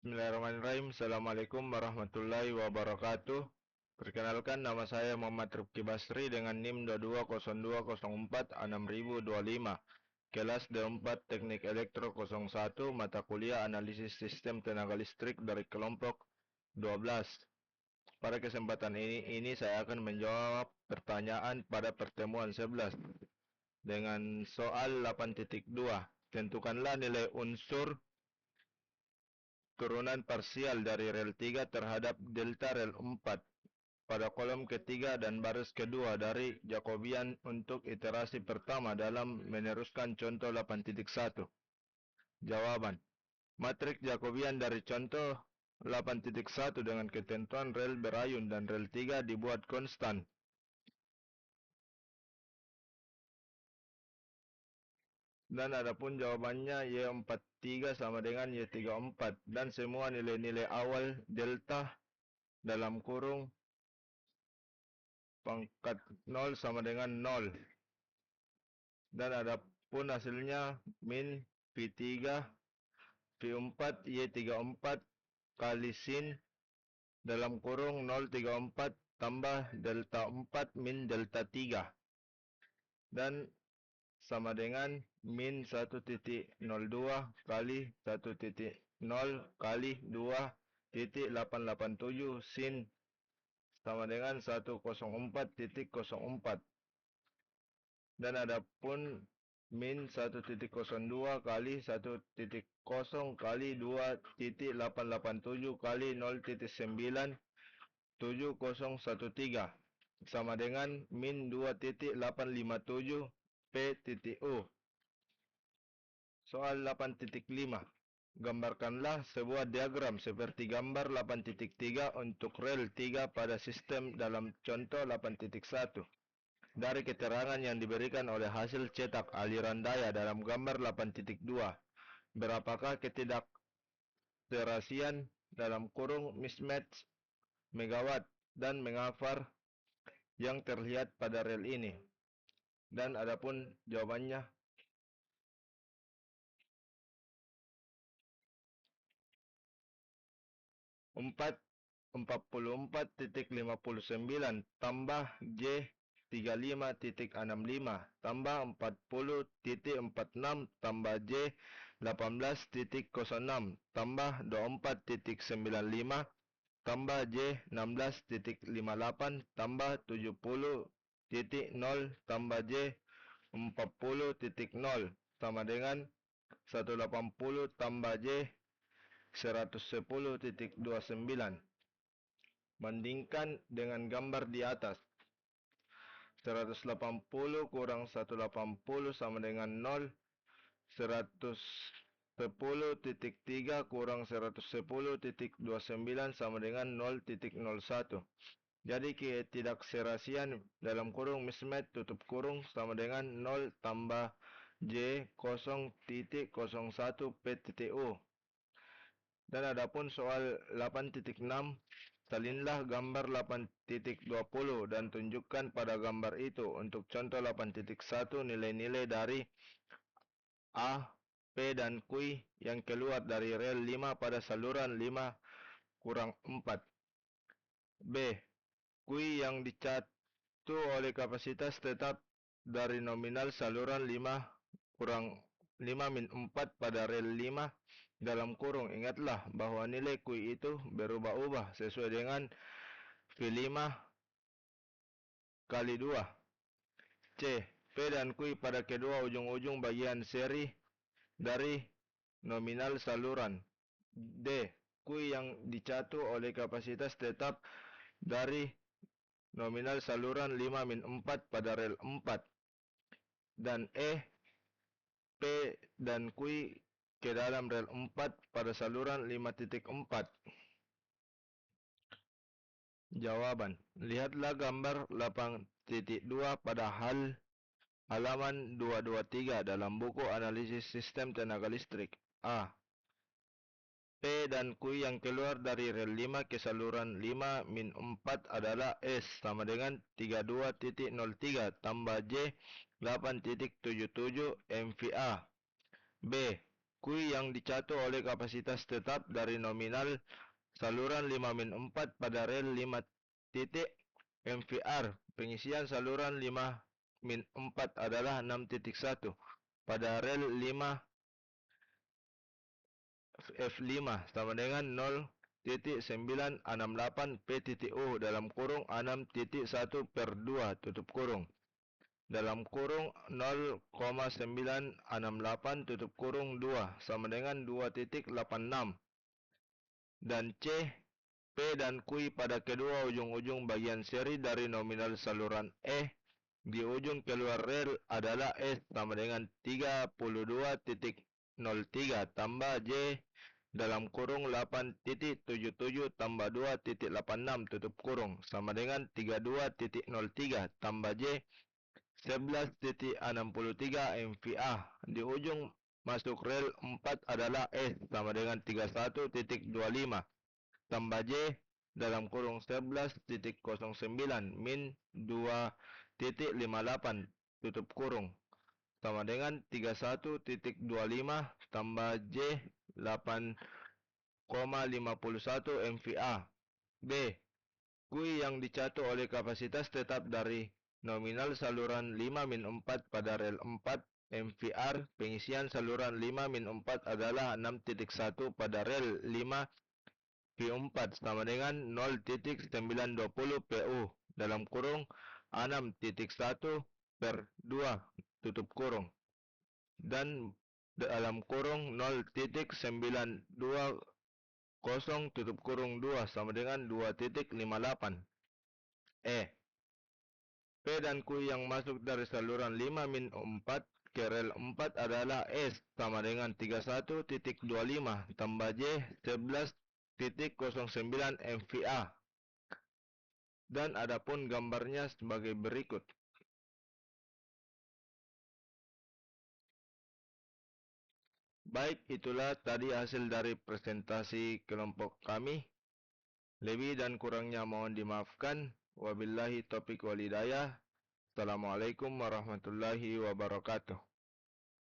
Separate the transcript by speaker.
Speaker 1: Bismillahirrahmanirrahim. Assalamualaikum warahmatullahi wabarakatuh. Perkenalkan, nama saya Muhammad Rifki Basri dengan NIM 2202046025. Kelas D4 Teknik Elektro 01, mata kuliah Analisis Sistem Tenaga Listrik dari kelompok 12. Pada kesempatan ini saya akan menjawab pertanyaan pada pertemuan 11 dengan soal 8.2. Tentukanlah nilai unsur turunan parsial dari rel 3 terhadap delta rel 4 pada kolom ketiga dan baris kedua dari Jacobian untuk iterasi pertama dalam meneruskan contoh 8.1. Jawaban: matrik Jacobian dari contoh 8.1 dengan ketentuan rel berayun dan rel 3 dibuat konstan. Dan adapun jawabannya Y43 sama dengan Y34 dan semua nilai-nilai awal delta dalam kurung pangkat 0 sama dengan 0. Dan adapun hasilnya min V3 V4 Y34 kali sin dalam kurung 034 tambah delta 4 min delta 3 dan sama dengan min 1.02 kali 1.0 kali 2.887 sin sama dengan 104.04. Dan adapun min 1.02 kali 1.0 kali 2.887 kali 0.97013 sama dengan min 2.857 P.U. Soal 8.5. Gambarkanlah sebuah diagram seperti gambar 8.3 untuk rel 3 pada sistem dalam contoh 8.1. Dari keterangan yang diberikan oleh hasil cetak aliran daya dalam gambar 8.2, berapakah ketidakserasian dalam kurung mismatch megawatt dan megavar yang terlihat pada rel ini? Dan adapun jawabannya 44.59 tambah J 35.65 tambah 40.46 tambah J 18.06 tambah 24.95 tambah J 16.58 tambah 70.0 tambah J 40.0 sama dengan 180 tambah J 110.29. Bandingkan dengan gambar di atas. 180 kurang 180 sama dengan 0. 110.3 kurang 110.29 sama dengan 0.01. Jadi ketidakserasian dalam kurung mismatch tutup kurung sama dengan 0 tambah J 0.01 P.U. Dan adapun soal 8.6, salinlah gambar 8.20 dan tunjukkan pada gambar itu untuk contoh 8.1 nilai-nilai dari A, P, dan Q yang keluar dari rel 5 pada saluran 5 kurang 4. B, Q yang dicatu oleh kapasitas tetap dari nominal saluran 5 kurang 5 min 4 pada rel 5 dalam kurung. Ingatlah bahwa nilai Q itu berubah-ubah sesuai dengan V5 kali 2. C, P dan Q pada kedua ujung-ujung bagian seri dari nominal saluran. D, Q yang dicatu oleh kapasitas tetap dari nominal saluran 5 min 4 pada rel 4. Dan E, P dan Q ke dalam rel 4 pada saluran 5.4. Jawaban: lihatlah gambar 8.2 pada halaman 223 dalam buku Analisis Sistem Tenaga Listrik. A, P dan Q yang keluar dari rel 5 ke saluran 5 min 4 adalah S sama dengan 32.03 tambah J 8.77 MVA. B, Kui yang dicatur oleh kapasitas tetap dari nominal saluran 5-4 pada rel 5 titik MVR. Pengisian saluran 5-4 adalah 6.1 pada rel 5 F5 sama dengan 0.968 P.U dalam kurung 6.1 per 2 tutup kurung dalam kurung 0,968 tutup kurung 2 sama dengan 2.86 dan C, P dan Q pada kedua ujung-ujung bagian seri dari nominal saluran E di ujung keluar rel adalah S sama dengan 32.03 tambah J dalam kurung 8.77 tambah 2.86 tutup kurung sama dengan 32.03 tambah J 11.63 MVA. Di ujung masuk rel 4 adalah S sama dengan 31.25 tambah J dalam kurung 11.09 min 2.58 tutup kurung sama dengan 31.25 tambah J 8,51 MVA. B. Kui yang dicatur oleh kapasitas tetap dari nominal saluran 5-4 pada rel 4 MVR. Pengisian saluran 5-4 adalah 6.1 pada rel 5 P4 sama dengan 0.920 PU dalam kurung 6.1 per 2 tutup kurung dan dalam kurung 0.920 tutup kurung 2 sama dengan 2.58. P dan Q yang masuk dari saluran 5-4 ke rel 4 adalah S sama dengan 31.25 tambah J 11.09 MVA. Dan adapun gambarnya sebagai berikut. Baik, itulah tadi hasil dari presentasi kelompok kami. Lebih dan kurangnya mohon dimaafkan. Wabillahi taufiq wal hidayah. Assalamualaikum warahmatullahi wabarakatuh.